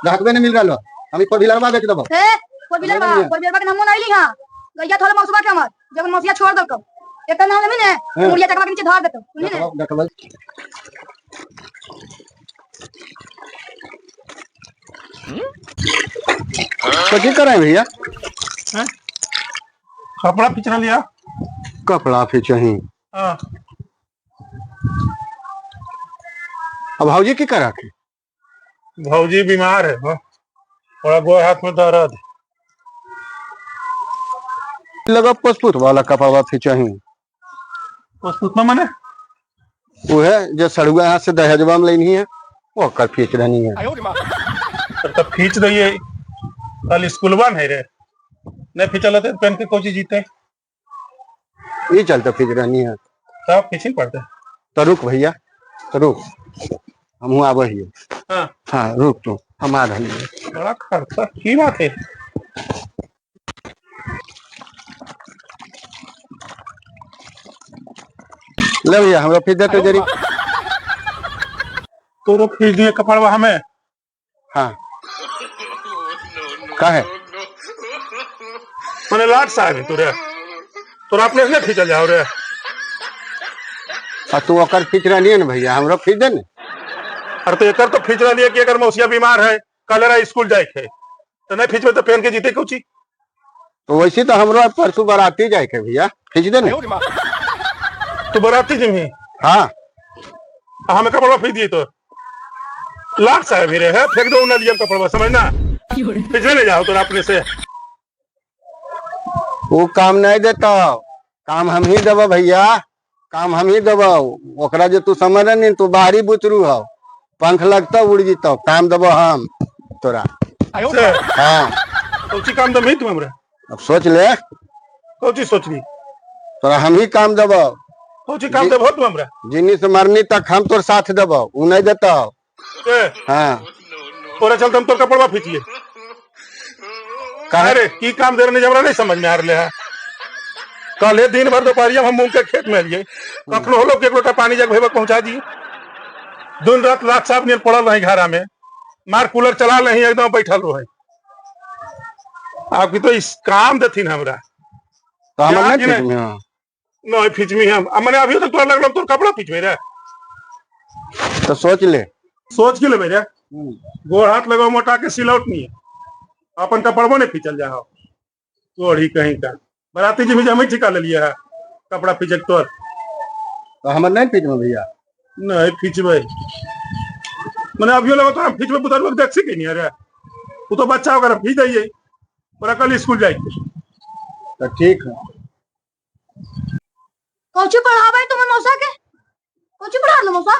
ग्राहक नहीं मिल रहा हम फोर व्हीलर बेच देबो फोर व्हीलर के नाम नहीं ली। हां गैया थोड़े मौसुबा के हमर जब मौसिया छोड़ दल को एक नाम लेबी ने मुड़िया चकवा के नीचे धर देतो सुनी ने देखबो। क्या कर रहे हैं भैया? कपड़ा खींचना लिया। कपड़ा खींचही। हाँ। अब भाजी की करा के? भौजी बीमार है थोड़ा गोड़ हाथ में दर्द लगा पसपुत वाला कपड़ा खींचही। पसपुत में मने वो है जो सड़ुआ हाथ से दहेजवा में लेनी है वो कर खींच रही है। तो खींच रही है कल स्कूल बन है रे नहीं खींचल तो पेन के कोची जीते ये चलते खींच रही है सब खींची पड़ते। तो रुक भैया तो रुक हम आब ही। हाँ हाँ रुक तू हम आ रही है। बड़ा खर्चा की बात है। ले भैया हमरा फिर देते जरी तो खींच दिए कपड़वा हमें। हाँ का है मैंने लाट साहब है तुरे तोरा अपने से खींचल जाओ रे। और तू ओकर खींच रही है ना भैया हमरा खींच दे न। अरे तो एकर तो खींच रही है कि अगर मौसिया बीमार है कल रहा स्कूल जाए थे तो नहीं खींचबे तो पेन के जीते कुछ। तो वैसे तो हमरो परसों बाराती जाए के भैया खींच दे न। तो बराती जिम्मी। हाँ हमें कपड़ा फेंक दिए तो लाट साहब मेरे है फेंक दो नदिया कपड़ा समझना पिछले ले जाओ तो अपने से। वो काम नहीं देता काम हम ही देव भैया काम हम ही देव ओकरा जो तू समझ नहीं तू बाहरी बुतरू हो पंख लगता उड़ जीता काम देव हम तोरा। हाँ कौची काम दम ही तुम हमरा अब सोच ले कौची सोच ली तोरा हम ही काम देव कौची काम देबो तुम हमरा जिन्नी से मरनी तक हम तोर साथ देव उ नहीं देता। हाँ और चल तुम तो कपड़ा खींचिए कहे अरे की काम दे रहे हमरा नहीं समझ में आ रहे है। कल दिन भर दोपहरिया हम मूंग के खेत में लिए कखनो हो लोग एक लोटा पानी जग भेबक पहुंचा दिए दिन रात लाख साहब ने पड़ल रही घरा में मार कूलर चला नहीं एकदम बैठल रहे। आपकी तो इस काम देथिन हमरा तो हम नहीं नहीं खींचमी हम मैंने अभी तक तोरा लगल तोर कपड़ा खींचबे रे तो सोच ले सोच के ले मेरे गोड़ हाथ लगाओ मोटा के सिलौट नहीं है अपन कपड़वा नहीं खींचल जा तोड़ ही कहीं का बराती जी में ठिका ले लिया है कपड़ा खींचक तोर तो हम नहीं पीट भैया नहीं खींचबे मैंने अभी लगा तो खींचबे पुतर लोग देख सके नहीं अरे वो तो बच्चा होकर खींच जाइए और कल स्कूल जाइए तो ठीक है। कौची पढ़ावे तुम मौसा के कौची पढ़ा लो मौसा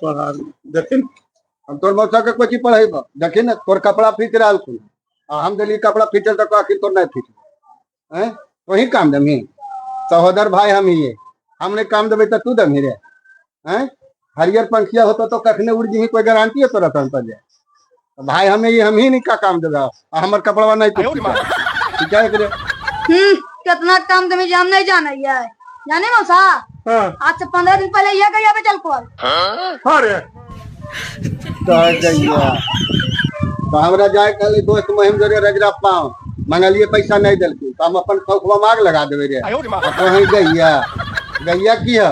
पढ़ा देखिन हम तोर मौसा के कोची पढ़ाई देखी ना तोर कपड़ा खींच रहा कुल हम दिल्ली कपड़ा खींचल तक आखिर तोर नहीं खींच हैं वही काम दमी सहोदर भाई हम ही हमने काम देवे तो तू दमी रे हैं हरियर पंखिया होता तो कखने उड़ जी कोई गारंटी है तोरा तन पर जाए तो भाई हमें ये हम ही नहीं का काम देगा हमार कपड़वा नहीं ठीक है रे। कितना काम दमी जाम नहीं जाना है जाने मौसा आज से 15 दिन पहले ये गया पे चल को अरे तो हमरा जाए कल दोस्त महिम जरे रजरा पाओ मंगलिए पैसा नहीं दिलके तो हम अपन खौखवा माग लगा देवे रे वहीं गैया की है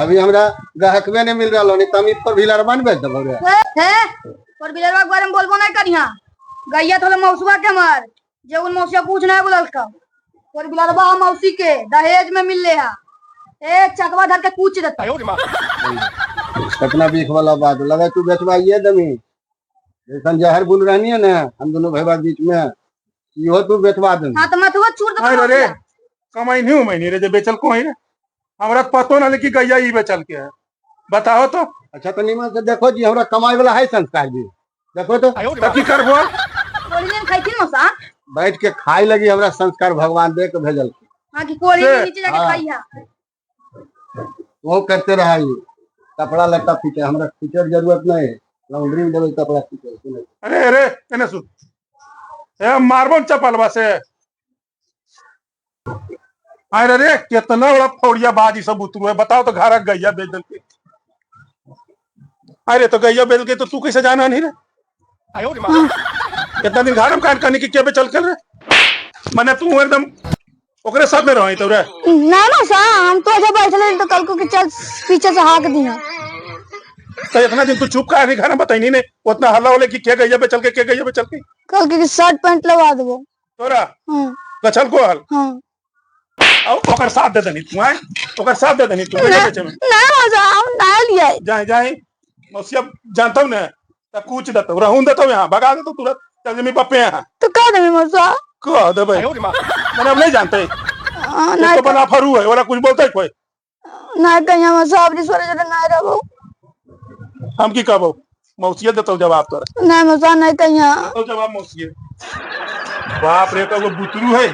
अभी हमरा ग्राहकवे नहीं मिल रहा नहीं तमी पर व्हीलर बन बेच देबो रे पर व्हीलरवा के बारे में बोलबो नहीं करिया गैया थोड़े मौसुबा के मार जे उन मौसिया कुछ नहीं बोलल का पर व्हीलरवा मौसी के दहेज में मिल ले है ए चकवा धर के कूच देता कितना बीख वाला बात लगा तू बेचवाइए दमी जैसन जहर बुल रहनी है ना हम दोनों भाई बीच में इहो तू बेचवा दे। हां तो मत हुआ छूट दे अरे रे कमाई नहीं महीने रे जे बेचल को है रे हमरा पतो ना लेकिन गैया ई बेचल के है बताओ तो। अच्छा तो निमन से देखो जी हमरा कमाई वाला है संस्कार भी देखो तो की करबो कोड़ी ने खाई थी मौसा बैठ के खाई लगी हमरा संस्कार भगवान दे के भेजल हां की कोड़ी के नीचे जाके खाई है वो करते रहा ये कपड़ा लत्ता पीछे हमरा पीछे जरूरत नहीं है लॉन्ड्री में देवे कपड़ा पीछे। अरे अरे एने सुन ए मारबो चपलवा से अरे रे कितना बड़ा फौड़िया बाजी सब उतरू है बताओ तो घर गैया बेच दल के। अरे तो गैया बेच के तो तू कैसे जाना नहीं रे कितना दिन घर में कान करने की क्या पे चल कर मैंने तू एकदम ओकरे साथ में रही तो रे ना मौसा हम तो ऐसे बैठले तो कल को कि चल पीछे से हाँक दिया। तो इतना दिन तू चुप का घर में बताई नहीं उतना हल्ला होले कि क्या गैया पे चल के क्या गैया पे चल के कल के शर्ट पैंट लगा देबो। तोरा हाँ कचल को हल हाँ और ओकर साथ दे देनी तू आए ओकर साथ दे देनी तू ना बेचे में मौसा हम ना लिया जाए जाए मौसिया जानता हूँ ना तब कुछ देता हूँ रहूं देता हूँ यहाँ भगा देता हूँ तुरंत चल जमी पप्पे यहाँ तो कह दे मौसा कह दे भाई मैंने अब नहीं जानते ना तो बना फरू है वाला कुछ बोलता है कोई ना कहीं मौसा अपनी सोरे जरे ना रहबो हम की कहबो मौसिया देता हूँ जवाब तोरा ना मौसा नहीं कहीं तो जवाब मौसिया बाप रे का वो बुतरू है